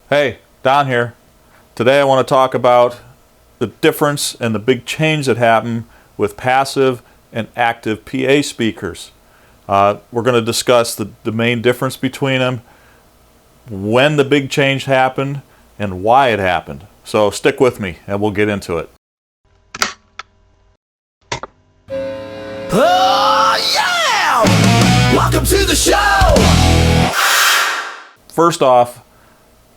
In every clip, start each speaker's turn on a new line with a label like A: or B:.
A: Hey, Don here. Today I want to talk about the difference and the big change that happened with passive and active PA speakers. We're going to discuss the main difference between them, when the big change happened, and why it happened. So stick with me and we'll get into it.
B: Oh yeah! Welcome to the show!
A: First off,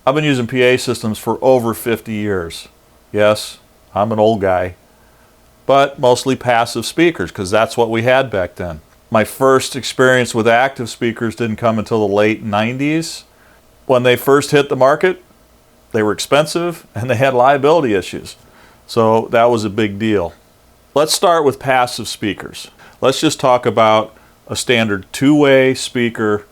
A: I've been using PA systems for over 50 years. Yes, I'm an old guy, but mostly passive speakers because that's what we had back then. My first experience with active speakers didn't come until the late 90s. When they first hit the market, they were expensive and they had liability issues. So that was a big deal. Let's start with passive speakers. Let's just talk about a standard two-way speaker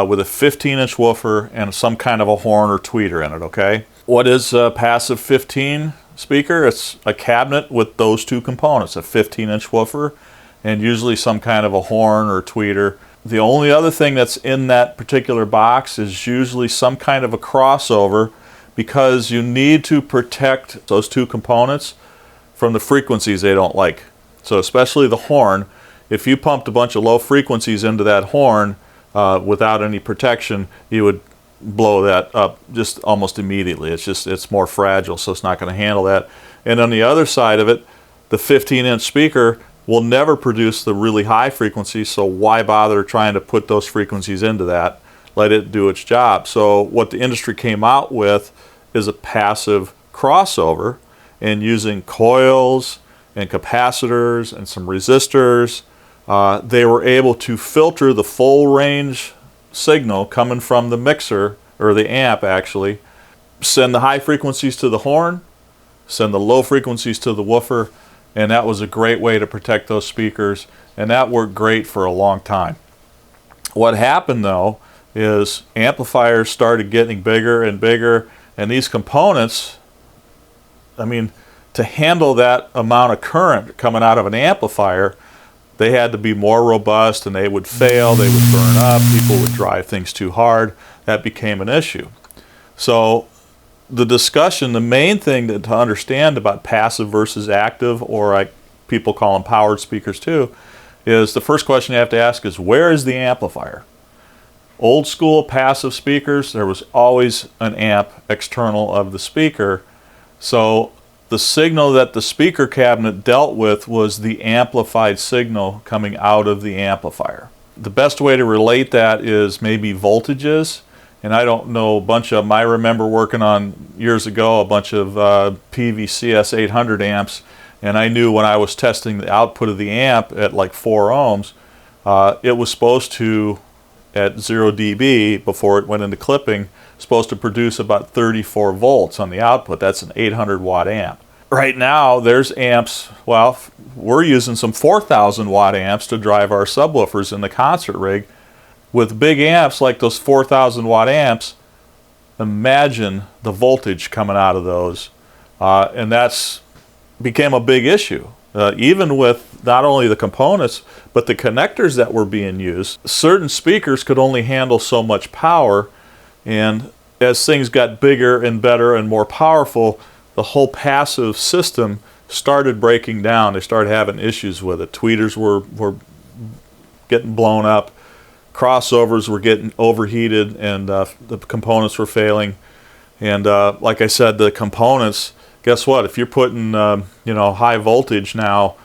A: with a 15-inch woofer and some kind of a horn or tweeter in it, okay? What is a passive 15 speaker? It's a cabinet with those two components, a 15-inch woofer and usually some kind of a horn or tweeter. The only other thing that's in that particular box is usually some kind of a crossover because you need to protect those two components from the frequencies they don't like. So especially the horn, if you pumped a bunch of low frequencies into that horn without any protection, you would blow that up just almost immediately. It's more fragile, so it's not going to handle that. And on the other side of it, the 15-inch speaker will never produce the really high frequencies, so why bother trying to put those frequencies into that? Let it do its job. So what the industry came out with is a passive crossover, and using coils and capacitors and some resistors, they were able to filter the full range signal coming from the mixer, or the amp actually, send the high frequencies to the horn, send the low frequencies to the woofer, and that was a great way to protect those speakers, and that worked great for a long time. What happened though is amplifiers started getting bigger and bigger, and these components, to handle that amount of current coming out of an amplifier, they had to be more robust, and they would fail, they would burn up, people would drive things too hard. That became an issue. So the discussion, the main thing to understand about passive versus active, or people call them powered speakers too, is the first question you have to ask is, where is the amplifier? Old school passive speakers, there was always an amp external of the speaker. So the signal that the speaker cabinet dealt with was the amplified signal coming out of the amplifier. The best way to relate that is maybe voltages. And I don't know a bunch of them. I remember working on, years ago, a bunch of PVCS 800 amps. And I knew when I was testing the output of the amp at like 4 ohms, it was supposed to, at 0 dB, before it went into clipping, supposed to produce about 34 volts on the output. That's an 800 watt amp. Right now there's amps, well, we're using some 4,000 watt amps to drive our subwoofers in the concert rig. With big amps like those 4,000 watt amps, imagine the voltage coming out of those, and that's became a big issue. Even with not only the components, but the connectors that were being used. Certain speakers could only handle so much power, and as things got bigger and better and more powerful, the whole passive system started breaking down. They started having issues with it. Tweeters were getting blown up, crossovers were getting overheated, and the components were failing. And like I said, the components, guess what? If you're putting high voltage now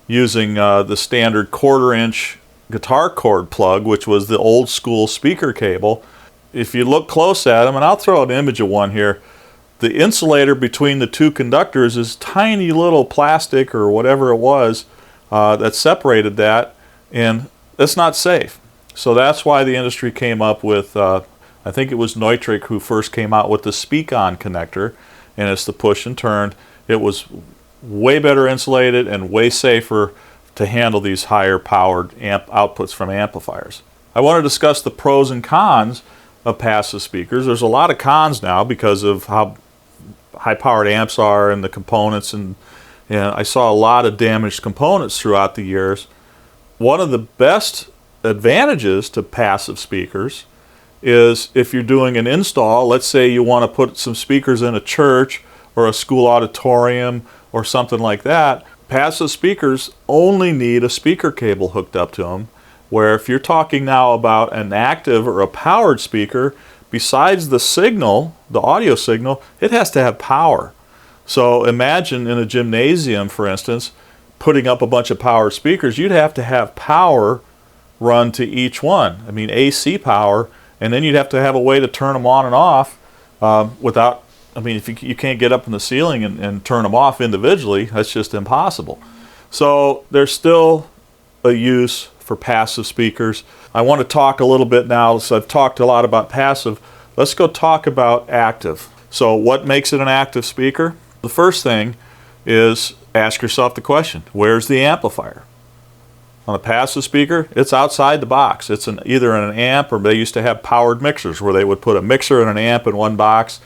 A: using the standard 1/4-inch guitar cord plug, which was the old school speaker cable, if you look close at them, and I'll throw an image of one here, the insulator between the two conductors is tiny little plastic or whatever it was that separated that, and it's not safe. So that's why the industry came up with, I think it was Neutrik who first came out with the Speak-On connector, and it's the push and turn. It was way better insulated and way safer to handle these higher powered amp outputs from amplifiers. I want to discuss the pros and cons of passive speakers. There's a lot of cons now because of how high-powered amps are and the components, and I saw a lot of damaged components throughout the years. One of the best advantages to passive speakers is if you're doing an install, let's say you want to put some speakers in a church or a school auditorium or something like that, passive speakers only need a speaker cable hooked up to them, where if you're talking now about an active or a powered speaker, besides the signal, the audio signal, it has to have power. So imagine in a gymnasium, for instance, putting up a bunch of powered speakers, you'd have to have power run to each one. I mean, AC power, and then you'd have to have a way to turn them on and off without, I mean, if you can't get up in the ceiling and turn them off individually, that's just impossible. So there's still a use for passive speakers. I want to talk a little bit now, so I've talked a lot about passive. Let's go talk about active. So what makes it an active speaker? The first thing is ask yourself the question, where's the amplifier? On a passive speaker, it's outside the box. It's either an amp, or they used to have powered mixers where they would put a mixer and an amp in one box,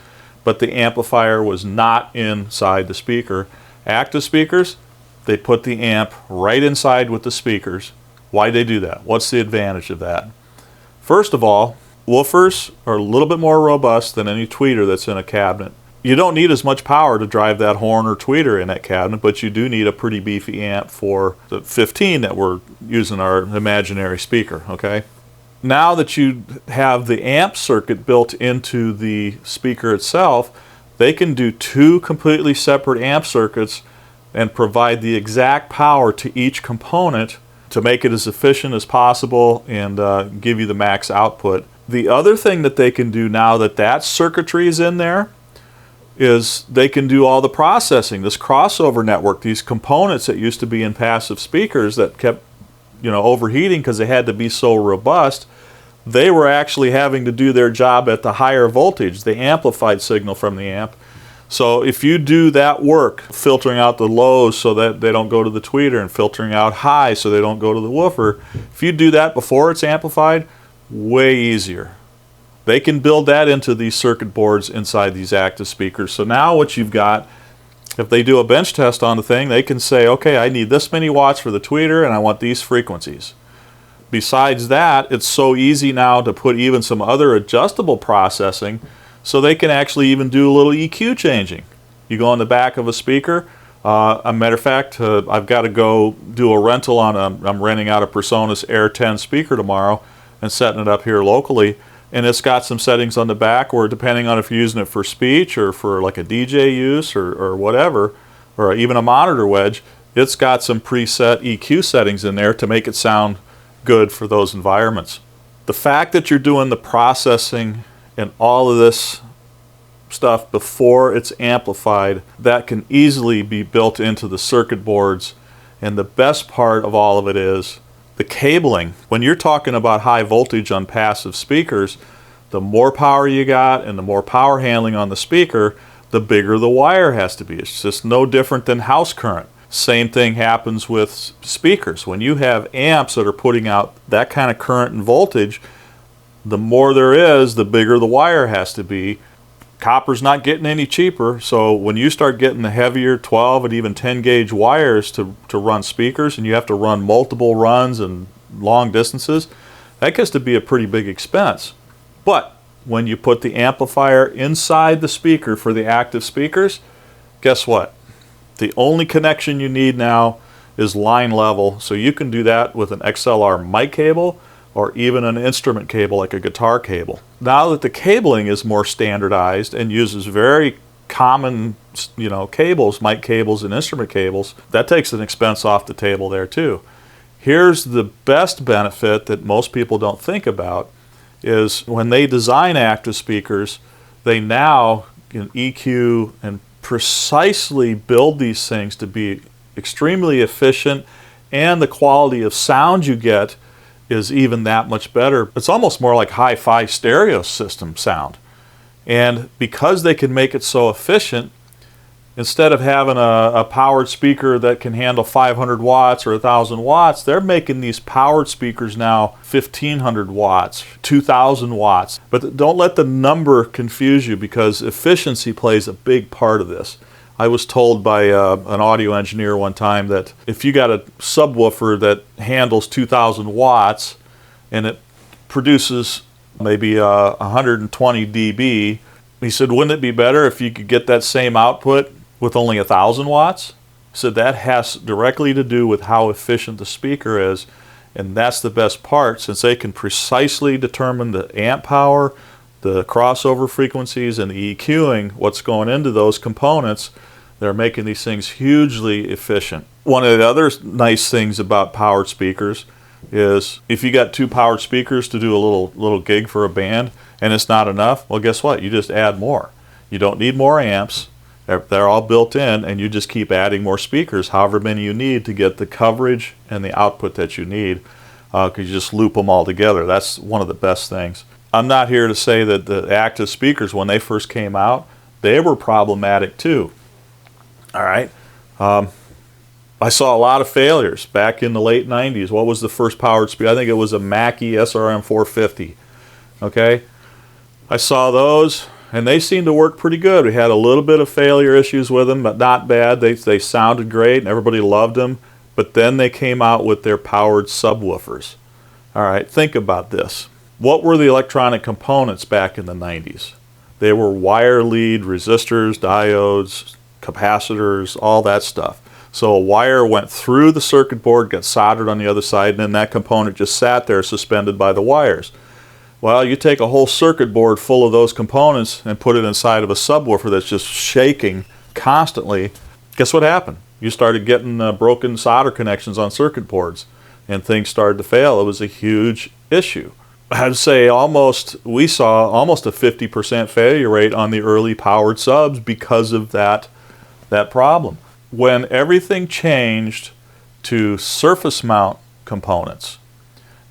A: but the amplifier was not inside the speaker. Active speakers, they put the amp right inside with the speakers. Why they do that? What's the advantage of that? First of all, woofers are a little bit more robust than any tweeter that's in a cabinet. You don't need as much power to drive that horn or tweeter in that cabinet, but you do need a pretty beefy amp for the 15 that we're using our imaginary speaker, okay? Now that you have the amp circuit built into the speaker itself, they can do two completely separate amp circuits and provide the exact power to each component to make it as efficient as possible and give you the max output. The other thing that they can do now that that circuitry is in there is they can do all the processing, this crossover network, these components that used to be in passive speakers that kept, overheating because they had to be so robust. They were actually having to do their job at the higher voltage, the amplified signal from the amp. So if you do that work, filtering out the lows so that they don't go to the tweeter and filtering out high so they don't go to the woofer, if you do that before it's amplified, way easier. They can build that into these circuit boards inside these active speakers. So now what you've got, if they do a bench test on the thing, they can say, okay, I need this many watts for the tweeter and I want these frequencies. Besides that, it's so easy now to put even some other adjustable processing so they can actually even do a little EQ changing. You go on the back of a speaker. A matter of fact, I've got to go do a rental on I'm renting out a PreSonus Air 10 speaker tomorrow and setting it up here locally. And it's got some settings on the back where, depending on if you're using it for speech or for like a DJ use or whatever, or even a monitor wedge, it's got some preset EQ settings in there to make it sound good for those environments. The fact that you're doing the processing and all of this stuff before it's amplified, that can easily be built into the circuit boards. And the best part of all of it is the cabling. When you're talking about high voltage on passive speakers, the more power you got and the more power handling on the speaker, the bigger the wire has to be. It's just no different than house current. Same thing happens with speakers. When you have amps that are putting out that kind of current and voltage, the more there is, the bigger the wire has to be. Copper's not getting any cheaper, so when you start getting the heavier 12 and even 10 gauge wires to run speakers, and you have to run multiple runs and long distances, that gets to be a pretty big expense. But when you put the amplifier inside the speaker for the active speakers, guess what? The only connection you need now is line level, so you can do that with an XLR mic cable or even an instrument cable like a guitar cable. Now that the cabling is more standardized and uses very common, cables, mic cables and instrument cables, that takes an expense off the table there too. Here's the best benefit that most people don't think about is when they design active speakers, they now can EQ and precisely build these things to be extremely efficient, and the quality of sound you get is even that much better. It's almost more like hi-fi stereo system sound. And because they can make it so efficient, instead of having a powered speaker that can handle 500 watts or 1,000 watts, they're making these powered speakers now 1,500 watts, 2,000 watts. But don't let the number confuse you, because efficiency plays a big part of this. I was told by an audio engineer one time that if you got a subwoofer that handles 2,000 watts and it produces maybe 120 dB. He said, wouldn't it be better if you could get that same output with only 1,000 watts? He said that has directly to do with how efficient the speaker is, and that's the best part, since they can precisely determine the amp power, the crossover frequencies, and the EQing, what's going into those components. They're making these things hugely efficient. One of the other nice things about powered speakers is if you got 2 powered speakers to do a little gig for a band and it's not enough, well, guess what? You just add more. You don't need more amps. They're all built in, and you just keep adding more speakers, however many you need, to get the coverage and the output that you need, because you just loop them all together. That's one of the best things. I'm not here to say that the active speakers, when they first came out, they were problematic too. All right. I saw a lot of failures back in the late 90s. What was the first powered speaker? I think it was a Mackie SRM 450. Okay. I saw those, and they seemed to work pretty good. We had a little bit of failure issues with them, but not bad. They sounded great, and everybody loved them. But then they came out with their powered subwoofers. All right, think about this. What were the electronic components back in the 90s? They were wire lead resistors, diodes, capacitors, all that stuff. So a wire went through the circuit board, got soldered on the other side, and then that component just sat there suspended by the wires. Well, you take a whole circuit board full of those components and put it inside of a subwoofer that's just shaking constantly. Guess what happened? You started getting broken solder connections on circuit boards, and things started to fail. It was a huge issue. I'd say we saw almost a 50% failure rate on the early powered subs because of that problem. When everything changed to surface mount components,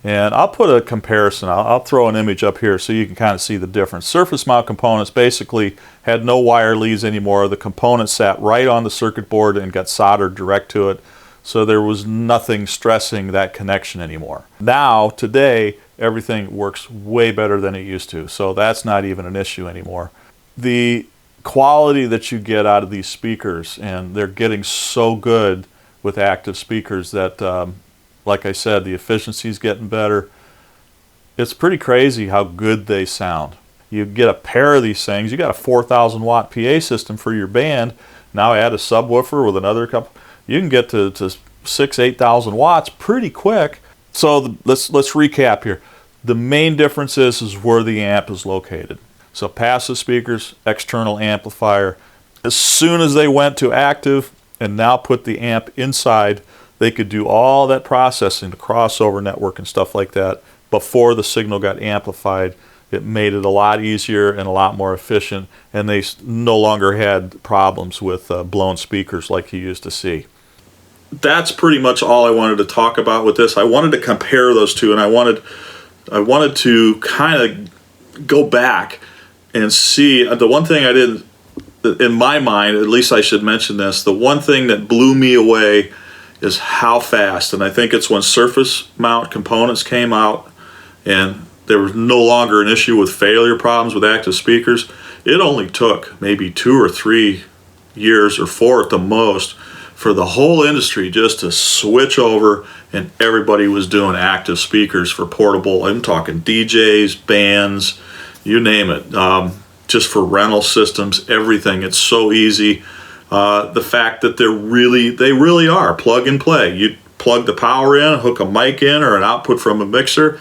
A: and I'll put a comparison, I'll throw an image up here so you can kind of see the difference. Surface mount components basically had no wire leads anymore. The component sat right on the circuit board and got soldered direct to it, so there was nothing stressing that connection anymore. Now, today, everything works way better than it used to, so that's not even an issue anymore. The quality that you get out of these speakers, and they're getting so good with active speakers that like I said, the efficiency is getting better. It's pretty crazy how good they sound. You get a pair of these things, you got a 4,000 watt PA system for your band. Now add a subwoofer with another couple, you can get to 6,000-8,000 watts pretty quick. So let's recap here. The main difference is where the amp is located. So passive speakers, external amplifier. As soon as they went to active and now put the amp inside, they could do all that processing, the crossover network and stuff like that, before the signal got amplified. It made it a lot easier and a lot more efficient, and they no longer had problems with blown speakers like you used to see. That's pretty much all I wanted to talk about with this. I wanted to compare those two, and I wanted to kind of go back and see. The one thing I did, in my mind, at least I should mention this, the one thing that blew me away is how fast, and I think it's when surface mount components came out and there was no longer an issue with failure problems with active speakers. It only took maybe 2 or 3 years, or 4 at the most, for the whole industry just to switch over, and everybody was doing active speakers for portable. I'm talking DJs, bands, you name it, just for rental systems, everything. It's so easy. The fact that they really are plug and play. You plug the power in, hook a mic in or an output from a mixer,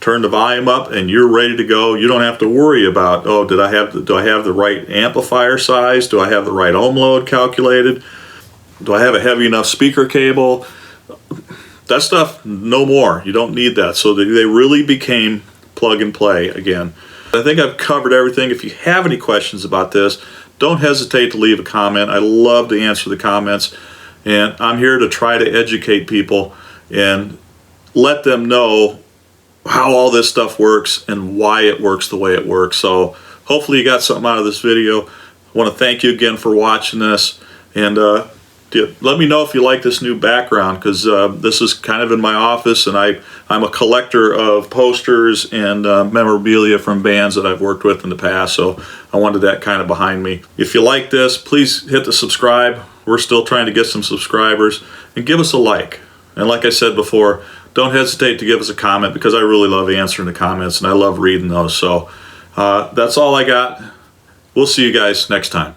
A: turn the volume up, and you're ready to go. You don't have to worry about, oh, do I have the right amplifier size? Do I have the right ohm load calculated? Do I have a heavy enough speaker cable? That stuff, no more. You don't need that. So they really became plug and play again. I think I've covered everything. If you have any questions about this, don't hesitate to leave a comment. I love to answer the comments, and I'm here to try to educate people and let them know how all this stuff works and why it works the way it works. So hopefully you got something out of this video. I want to thank you again for watching this, and let me know if you like this new background, because this is kind of in my office, and I'm a collector of posters and memorabilia from bands that I've worked with in the past, so I wanted that kind of behind me. If you like this, please hit the subscribe. We're still trying to get some subscribers, and give us a like. And like I said before, don't don't hesitate to give us a comment, because I really love answering the comments and I love reading those. So that's all I got. We'll see you guys next time.